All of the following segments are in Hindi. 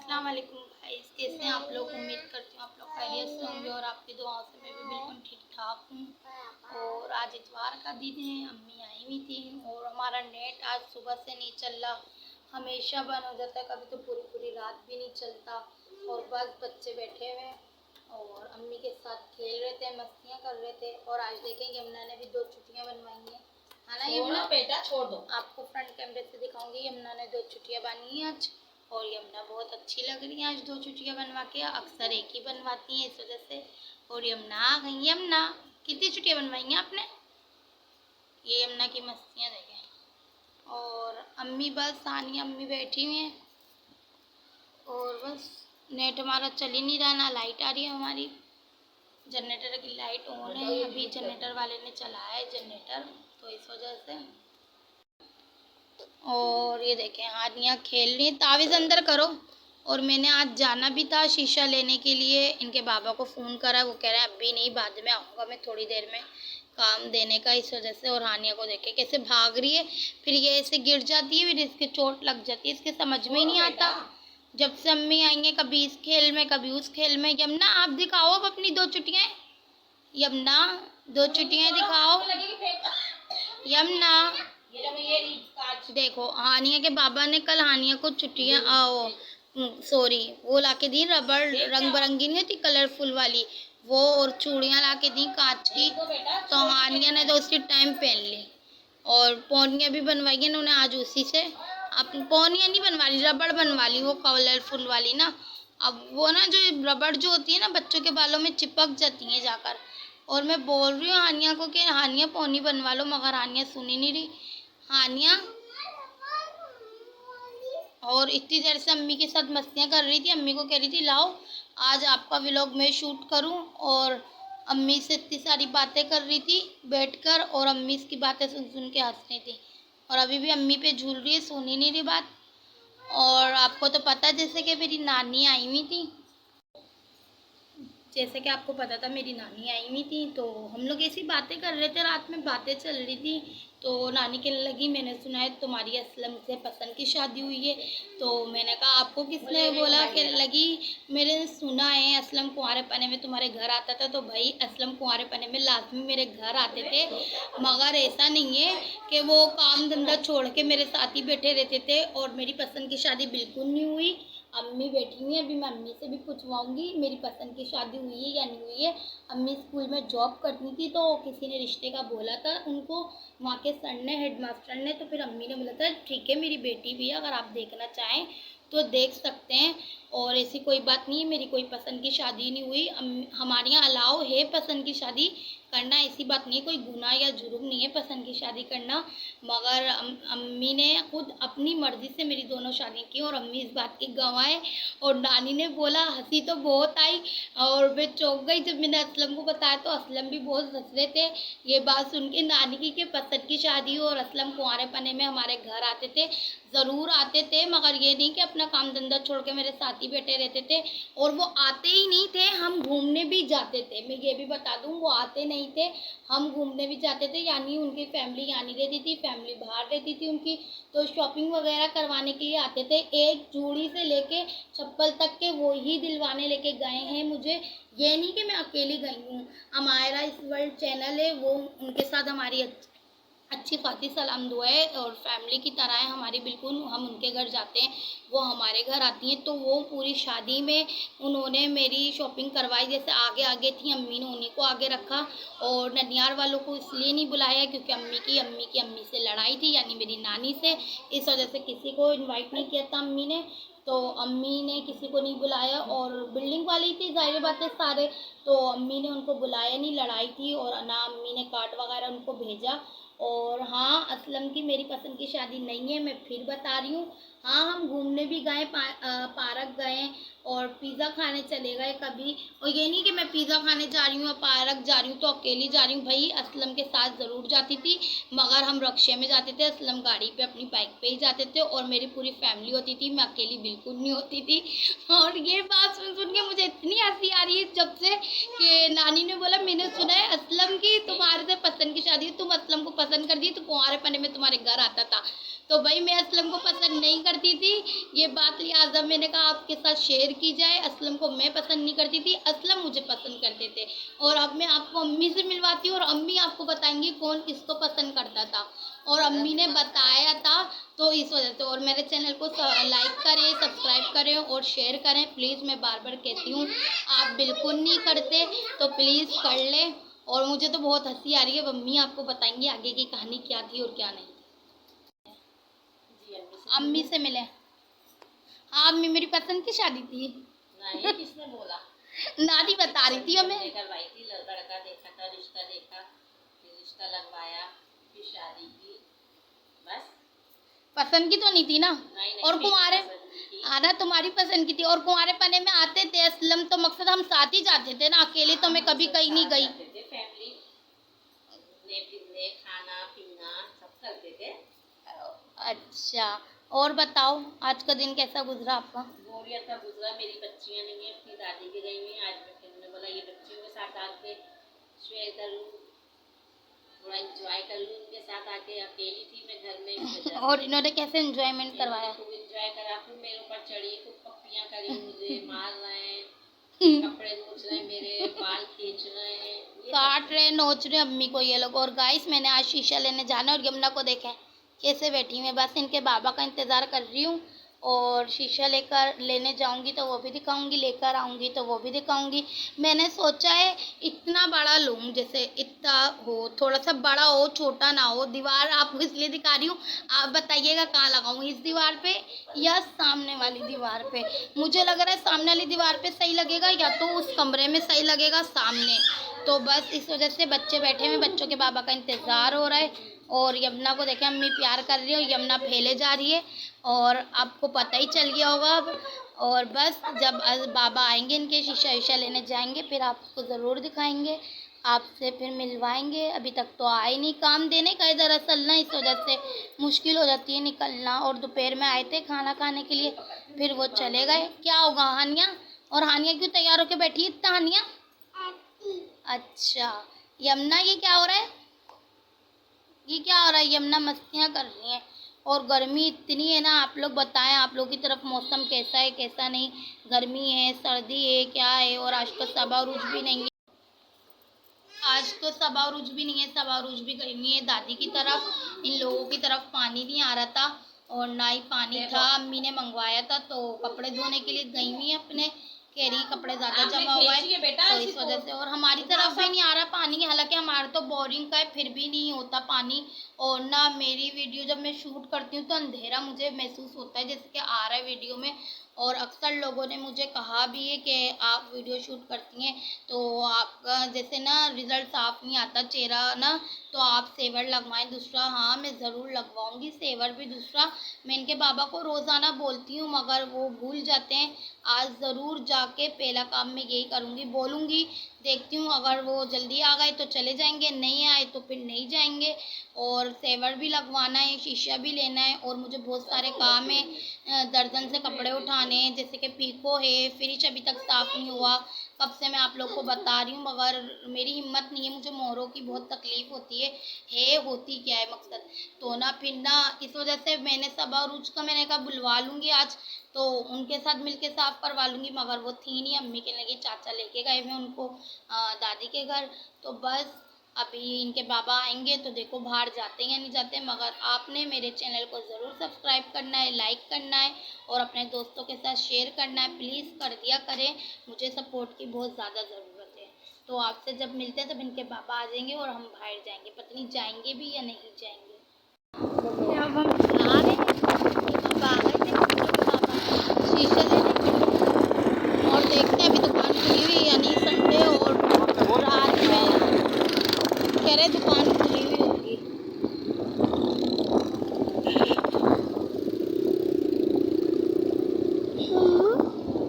अस्सलाम वालेकुम गाइस, कैसे हैं आप लोग। उम्मीद करती हूँ आप लोग खैरियत से होंगे और आपकी दुआओं से मैं भी बिल्कुल ठीक ठाक हूँ। और आज इतवार का दिन है, अम्मी आई हुई थी और हमारा नेट आज सुबह से नहीं चल रहा। हमेशा बंद हो जाता है, कभी तो पूरी पूरी रात भी नहीं चलता। और बस बच्चे बैठे हुए हैं और अम्मी के साथ खेल रहे थे, मस्तियाँ कर रहे थे। और आज देखें यमुना ने भी 2 छुट्टियाँ बनवाई हैं, है ना यमुना। बेटा छोड़ दो। आपको फ्रंट कैमरे से दिखाऊंगी। यमुना ने 2 छुट्टियाँ बांधी हैं आज और यमुना बहुत अच्छी लग रही है आज 2 छुट्टियाँ बनवा के। अक्सर एक ही बनवाती हैं इस वजह से। और यमुना आ गई। यमुना, कितनी छुट्टियाँ बनवाई हैं आपने। ये यमुना की मस्तियाँ देखें। और अम्मी, बस सानिया अम्मी बैठी हुई हैं और बस नेट हमारा चल ही नहीं रहा, ना लाइट आ रही है हमारी। जनरेटर की लाइट ऑन है, अभी जनरेटर वाले ने चलाया है जनरेटर, तो इस वजह से। और ये देखें हानिया खेल रही है, तावीज़ अंदर करो। और मैंने आज जाना भी था शीशा लेने के लिए, इनके बाबा को फ़ोन करा, वो कह रहे हैं अभी नहीं, बाद में आऊँगा मैं थोड़ी देर में, काम देने का, इस वजह से। और हानिया को देखे कैसे भाग रही है, फिर ये ऐसे गिर जाती है, फिर इसके चोट लग जाती है, इसके समझ में ही नहीं आता। जब से अम्मी आई हैं, कभी इस खेल में कभी उस खेल में। यमुना आप दिखाओ अब अपनी 2 छुट्टियाँ। यमुना 2 छुट्टियाँ दिखाओ। यमुना देखो, हानिया के बाबा ने कल हानिया को छुट्टियाँ आओ सॉरी वो ला के दी, रबड़ रंग बिरंगी नहीं होती, कलरफुल वाली, वो और चूड़ियाँ ला के दी कांच की। तो हानिया ने तो उसकी टाइम पहन ली। और पौनियाँ भी बनवाई है उन्होंने आज उसी से। अब पौनियाँ नहीं बनवा ली, रबड़ बनवा ली, वो कलरफुल वाली ना। अब वो ना जो रबड़ जो होती है ना, बच्चों के बालों में चिपक जाती है जाकर। और मैं बोल रही हूँ हानिया को कि हानिया पौनी बनवा लो, मगर हानिया सुनी नहीं रही। हानिया, और इतनी देर से अम्मी के साथ मस्तियाँ कर रही थी, अम्मी को कह रही थी लाओ आज आपका व्लॉग मैं शूट करूं। और अम्मी से इतनी सारी बातें कर रही थी बैठकर, और अम्मी इसकी बातें सुन सुन के हंस रही थी। और अभी भी अम्मी पे झूल रही है, सुनी नहीं रही बात। और आपको तो पता है जैसे कि मेरी नानी आई हुई थी, जैसे कि आपको पता था मेरी नानी आई हुई थी, तो हम लोग ऐसी बातें कर रहे थे, रात में बातें चल रही थी। तो नानी कहने लगी मैंने सुना है तुम्हारी असलम से पसंद की शादी हुई है। तो मैंने कहा आपको किसने बोला। कहने लगी मैंने सुना है असलम कुंवारे पने में तुम्हारे घर आता था। तो भाई असलम कुंवारे पने में लाजमी मेरे घर आते थे, मगर ऐसा नहीं है कि वो काम धंधा छोड़ के मेरे साथ ही बैठे रहते थे। और मेरी पसंद की शादी बिल्कुल नहीं हुई। अम्मी बैठी हुई है, अभी मैं अम्मी से भी पूछवाऊंगी मेरी पसंद की शादी हुई है या नहीं हुई है। अम्मी स्कूल में जॉब करती थी, तो किसी ने रिश्ते का बोला था उनको, वहाँ के सर ने, हेडमास्टर ने। तो फिर अम्मी ने बोला था ठीक है मेरी बेटी भी है, अगर आप देखना चाहें तो देख सकते हैं। और ऐसी कोई बात नहीं है, मेरी कोई पसंद की शादी नहीं हुई। हमारे यहाँ अलाउ है पसंद की शादी करना, ऐसी बात नहीं है, कोई गुनाह या जुर्म नहीं है पसंद की शादी करना। मगर अम्मी ने खुद अपनी मर्ज़ी से मेरी दोनों शादी की, और अम्मी इस बात की गवाह है। और नानी ने बोला, हंसी तो बहुत आई और मैं चौंक गई जब मैंने असलम को बताया, तो असलम भी बहुत हंस रहे थे ये बात सुन के, नानी की कि पसंद की शादी हो और असलम कुंवारे पने में हमारे घर आते थे। ज़रूर आते थे, मगर ये नहीं कि अपना काम धंधा छोड़ के मेरे साथ ही बैठे रहते थे। और वो आते ही नहीं थे, हम घूमने भी जाते थे, मैं ये भी बता दूं, वो आते नहीं थे, हम घूमने भी जाते थे। यानी उनकी फैमिली यानी रहती थी, फैमिली बाहर रहती थी उनकी, तो शॉपिंग वगैरह करवाने के लिए आते थे। एक चूड़ी से लेके चप्पल तक के वो ही दिलवाने लेके गए हैं मुझे। ये नहीं कि मैं अकेली गई हूँ, हमारा इस वर्ल्ड चैनल है, वो उनके साथ हमारी अच्छी खासी सलाम दुआ है और फैमिली की तरह है हमारी बिल्कुल। हम उनके घर जाते हैं, वो हमारे घर आती हैं। तो वो पूरी शादी में उन्होंने मेरी शॉपिंग करवाई, जैसे आगे आगे थी, अम्मी ने उन्हीं को आगे रखा। और ननियार वालों को इसलिए नहीं बुलाया क्योंकि अम्मी से लड़ाई थी, यानी मेरी नानी से, इस वजह से किसी को इन्वाइट नहीं किया था अम्मी ने। तो अम्मी ने किसी को नहीं बुलाया, और बिल्डिंग वाले ही थे जाहिर बात है सारे, तो अम्मी ने उनको बुलाया नहीं, लड़ाई थी, और ना अम्मी ने कार्ड वगैरह उनको भेजा। और हाँ, असलम की मेरी पसंद की शादी नहीं है, मैं फिर बता रही हूँ। हाँ, हम घूमने भी गए, पार्क गए, और पिज़्ज़ा खाने चले गए कभी। और ये नहीं कि मैं पिज़्ज़ा खाने जा रही हूँ या पार्क जा रही हूँ तो अकेली जा रही हूँ, भाई असलम के साथ ज़रूर जाती थी, मगर हम रक्शे में जाते थे, असलम गाड़ी पे अपनी बाइक पे ही जाते थे और मेरी पूरी फैमिली होती थी, मैं अकेली बिल्कुल नहीं होती थी। और ये बात सुन सुन के मुझे इतनी हंसी आ रही है जब से कि नानी ने बोला, मैंने सुना है असलम की तुम्हारे से पसंद की शादी, तुम असलम को पसंद कर दी तो कुंवारेपने में तुम्हारे घर आता था। तो भाई मैं असलम को पसंद नहीं करती थी, ये बात लिहाजा मैंने कहा आपके साथ शेयर की जाए। असलम को मैं पसंद नहीं करती थी, असलम मुझे पसंद करते थे। और अब मैं आपको अम्मी से मिलवाती हूँ और अम्मी आपको बताएंगी कौन किसको पसंद करता था, और अम्मी ने बताया था तो इस वजह से। और मेरे चैनल को लाइक करें, सब्सक्राइब करें और शेयर करें प्लीज़। मैं बार बार कहती हूँ, आप बिल्कुल नहीं करते तो प्लीज़ कर लें। और मुझे तो बहुत हंसी आ रही है, अम्मी आपको बताएंगी आगे की कहानी क्या थी और क्या नहीं। अम्मी से मिले। हाँ अम्मी, मेरी पसंद की शादी थी। नहीं, किसने बोला? नानी बता रही थी हमें। करवाई थी, लड़का देखा था, रिश्ता देखा, फिर रिश्ता लगवाया, फिर शादी की, बस। पसंद की तो नहीं थी ना। नहीं, और कुंवारे आना तुम्हारी पसंद की थी, और कुंवारे पने में आते थे असलम तो मकसद हम साथ ही जाते थे ना, अकेले तो मैं कभी कहीं नहीं गई। फैमिली खाना पीना सब करते थे। अच्छा, और बताओ आज का दिन कैसा गुजरा आपका? बहुत ही अच्छा गुजरा। मेरी बच्चियां नहीं है, अपनी दादी के गई हुई। आज मैं फिर बोला ये बच्चियों के साथ आके शेयर करूँ, थोड़ा एंजॉय कर लूँ उनके साथ आके। अकेली थी मैं घर में। और इन्होंने कैसे एंजॉयमेंट करवाया? खूब एंजॉय करा, खूब मेरे ऊपर चढ़ी, खूब पप्पियाँ करी, मुझे मार रहे हैं, कपड़े नोच रहे हैं, मेरे बाल खींच रहे हैं, काट रहे नोच रहे अम्मी को ये लोग। और गाइस मैंने आज शीशा लेने जाना और यमुना को देखें कैसे बैठी मैं बस इनके बाबा का इंतज़ार कर रही हूँ। और शीशा लेकर लेने जाऊंगी तो वो भी दिखाऊंगी, लेकर आऊंगी तो वो भी दिखाऊंगी। मैंने सोचा है इतना बड़ा लूँ, जैसे इतना हो, थोड़ा सा बड़ा हो, छोटा ना हो। दीवार आपको इसलिए दिखा रही हूँ, आप बताइएगा कहाँ लगाऊँ, इस दीवार पे या सामने वाली दीवार पे। मुझे लग रहा है सामने वाली दीवार पे सही लगेगा, या तो उस कमरे में सही लगेगा सामने। तो बस इस वजह से बच्चे बैठे हुए, बच्चों के बाबा का इंतज़ार हो रहा है। और यमुना को देखें अम्मी प्यार कर रही है, यमुना फैले जा रही है और आपको पता ही चल गया होगा अब। और बस जब बाबा आएंगे इनके शीशा वीशा लेने जाएंगे फिर आपको ज़रूर दिखाएंगे, आपसे फिर मिलवाएंगे। अभी तक तो आए नहीं, काम देने का इधर असल ना, इस वजह से मुश्किल हो जाती है निकलना। और दोपहर में आए थे खाना खाने के लिए, फिर वो चले गए। क्या होगा हानिया? और हानिया क्यों तैयार होकर बैठी है इतना हानिया? अच्छा यमुना ये क्या हो रहा है? ये क्या हो रहा है? यमुना मस्तियाँ कर रही हैं। और गर्मी इतनी है ना, आप लोग बताएं आप लोग की तरफ मौसम कैसा है कैसा नहीं? गर्मी है, सर्दी है, क्या है? और आज तो सबा उरूज भी नहीं है, आज तो सबा उरूज भी नहीं है, सबा उरूज भी गई हुई है दादी की तरफ। इन लोगों की तरफ पानी नहीं आ रहा था और ना ही पानी था, अम्मी ने मंगवाया था तो कपड़े धोने के लिए गई हुई है अपने, कह रही कपड़े ज़्यादा जमा हुआ है तो इस वजह से। और हमारी तरफ भी नहीं आ रहा पानी, हालांकि हमारा तो बोरिंग का है फिर भी नहीं होता पानी। और ना मेरी वीडियो जब मैं शूट करती हूँ तो अंधेरा मुझे महसूस होता है जैसे कि आ रहा है वीडियो में। और अक्सर लोगों ने मुझे कहा भी है कि आप वीडियो शूट करती हैं तो आपका जैसे ना रिज़ल्ट साफ नहीं आता चेहरा ना, तो आप सेवर लगवाएं दूसरा। हाँ मैं ज़रूर लगवाऊंगी सेवर भी दूसरा। मैं इनके बाबा को रोज़ाना बोलती हूँ मगर वो भूल जाते हैं। आज ज़रूर जाके पहला काम मैं यही करूँगी, बोलूँगी। देखती हूँ अगर वो जल्दी आ गए तो चले जाएंगे, नहीं आए तो फिर नहीं जाएंगे। और सेवर भी लगवाना है, शीशा भी लेना है और मुझे बहुत सारे काम है। दर्जन से कपड़े उठाने हैं, जैसे कि पीको है, फ्रिज अभी तक साफ़ नहीं हुआ, कब से मैं आप लोग को बता रही हूँ मगर मेरी हिम्मत नहीं है। मुझे मोहरों की बहुत तकलीफ़ होती है होती क्या है मकसद तो ना, फिर ना इस वजह से मैंने सबा उरूज का मैंने कहा बुलवा लूँगी आज, तो उनके साथ मिलके साफ़ करवा लूँगी मगर वो थी नहीं। अम्मी के लगे चाचा लेके गए हुए उनको दादी के घर। तो बस अभी इनके बाबा आएंगे तो देखो बाहर जाते हैं या नहीं जाते, मगर आपने मेरे चैनल को ज़रूर सब्सक्राइब करना है, लाइक करना है और अपने दोस्तों के साथ शेयर करना है। प्लीज़ कर दिया करें, मुझे सपोर्ट की बहुत ज़्यादा ज़रूरत है। तो आपसे जब मिलते हैं तब इनके बाबा आ जाएंगे और हम बाहर जाएंगे, पता नहीं जाएंगे भी या नहीं जाएंगे। अब हम आ रहे हैं, अब आ गए थे बाबा शीशे लेने और देखते हैं अभी दुकान खुली हुई है यानी संडे और रात में कह रहे दुकान खुली हुई होगी।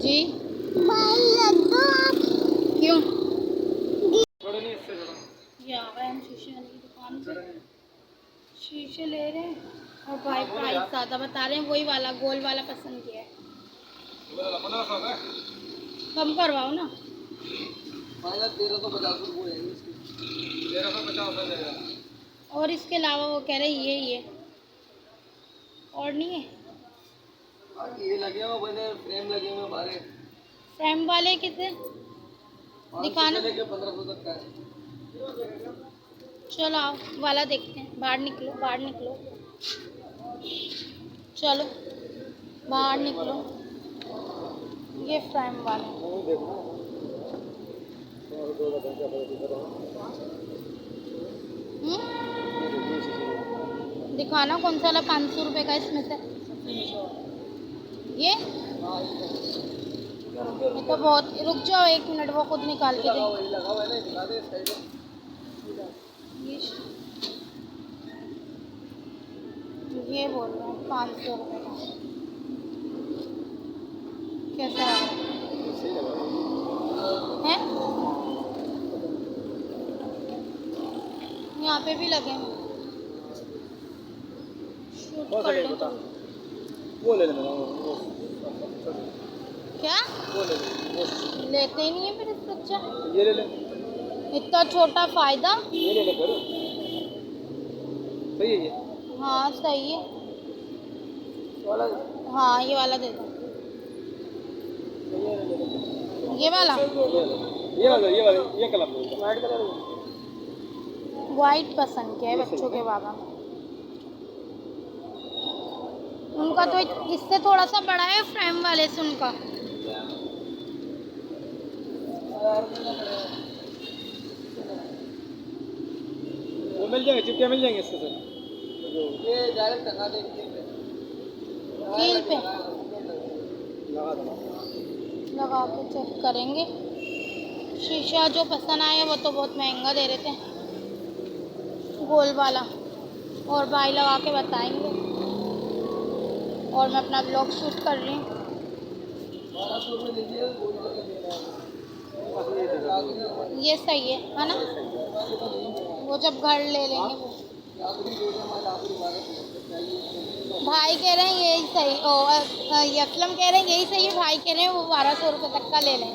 जी क्यों? ये आ गए हम शीशे वाले की दुकान पे, शीशे ले रहे हैं और भाई प्राइस ज़्यादा बता रहे हैं। वही वाला गोल वाला पसंद किया है। कम करवाओ ना। 1350 और इसके अलावा वो कह रहे ये और नहीं है। ये लगे हुए बने फ्रेम लगे हुए बाहर फ्रेम वाले कितने दिखाना? 1500 तक का है। चलो आओ वाला देखते हैं। बाहर निकलो, बाहर निकलो, चलो बाहर निकलो। ये फ्रेम वाला दिखाना कौन सा वाला 500 रुपये का इसमें से। ये तो बहुत, रुक जाओ 1 मिनट, वो खुद निकाल के दे। ये बोल रहा हूँ 500 रुपये का कैसा है? यहाँ पे भी लगे हैं। शूट कर लो तो। वो ले लेना क्या वो ले ले लेते ही नहीं है फिर इससे अच्छा। ये ले ले इतना छोटा फायदा। ये ले ले फिर सही है ये हाँ सही है। वाला हाँ ये वाला दे दो। ये वाला ये कलर वाइट कलर वाइट पसंद किया है बच्चों के बाबा। उनका तो इससे थोड़ा सा बड़ा है फ्रेम वाले से उनका। वो मिल जाएंगे, चिपके मिल जाएंगे इसके सर। ये डायरेक्ट टंगा दे कील पे लगा दो। लगा के चेक करेंगे। शीशा जो पसंद आया वो तो बहुत महंगा दे रहे थे, गोल वाला, और भाई लगा के बताएंगे। और मैं अपना ब्लॉग शूट कर रही हूँ। ये सही है ना? वो जब घर ले लेंगे वो। भाई कह रहे हैं यही सही, ये असलम कह रहे हैं यही सही है। भाई कह रहे हैं वो 1200 रुपये तक का ले लें।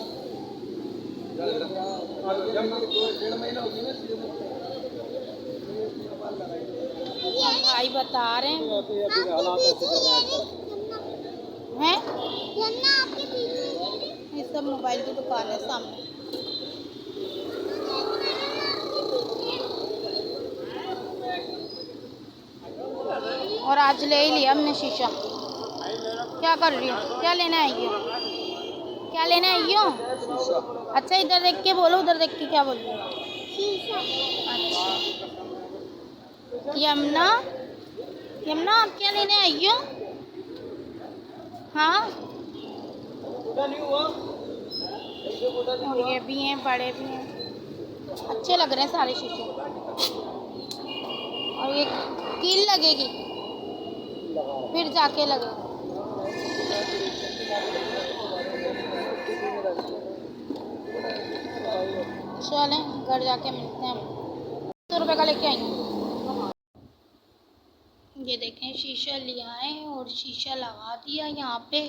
भाई बता रहे हैं ये सब मोबाइल की दुकान है सामने। और आज ले ही लिया हमने शीशा। क्या कर रही हो? क्या लेना है ये? क्या लेना है ये? अच्छा इधर देख के बोलो, उधर देख के क्या बोल रही हो? अच्छा यमुना, यमुना आप क्या लेने आई हो? हाँ और ये भी हैं, बड़े भी हैं, अच्छे लग रहे हैं सारे शीशे। और ये कील लगेगी फिर जाके लगेगा। चलें घर जाके मिलते हैं। 100 रुपये का लेके आई हूँ। ये देखें शीशा लिया है और शीशा लगा दिया यहाँ पे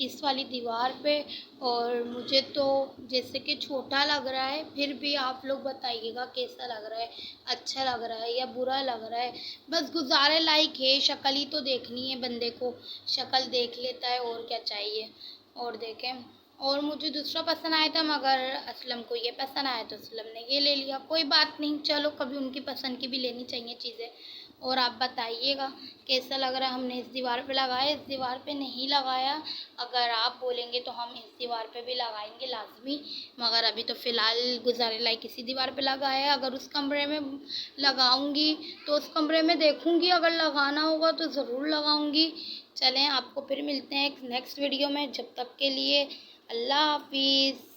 इस वाली दीवार पे। और मुझे तो जैसे कि छोटा लग रहा है, फिर भी आप लोग बताइएगा कैसा लग रहा है, अच्छा लग रहा है या बुरा लग रहा है। बस गुजारे लायक है, शक्ल ही तो देखनी है बंदे को, शक्ल देख लेता है और क्या चाहिए। और देखें, और मुझे दूसरा पसंद आया था मगर असलम को ये पसंद आया तो असलम ने ये ले लिया। कोई बात नहीं, चलो कभी उनकी पसंद की भी लेनी चाहिए चीज़ें। और आप बताइएगा कैसा लग रहा है। हमने इस दीवार पे लगाया, इस दीवार पे नहीं लगाया। अगर आप बोलेंगे तो हम इस दीवार पे भी लगाएंगे लाजमी, मगर अभी तो फ़िलहाल गुजारे लायक इसी दीवार पे लगाया है। अगर उस कमरे में लगाऊंगी तो उस कमरे में देखूंगी, अगर लगाना होगा तो ज़रूर लगाऊंगी। चलें आपको फिर मिलते हैं एक नेक्स्ट वीडियो में। जब तक के लिए अल्लाह हाफिज़।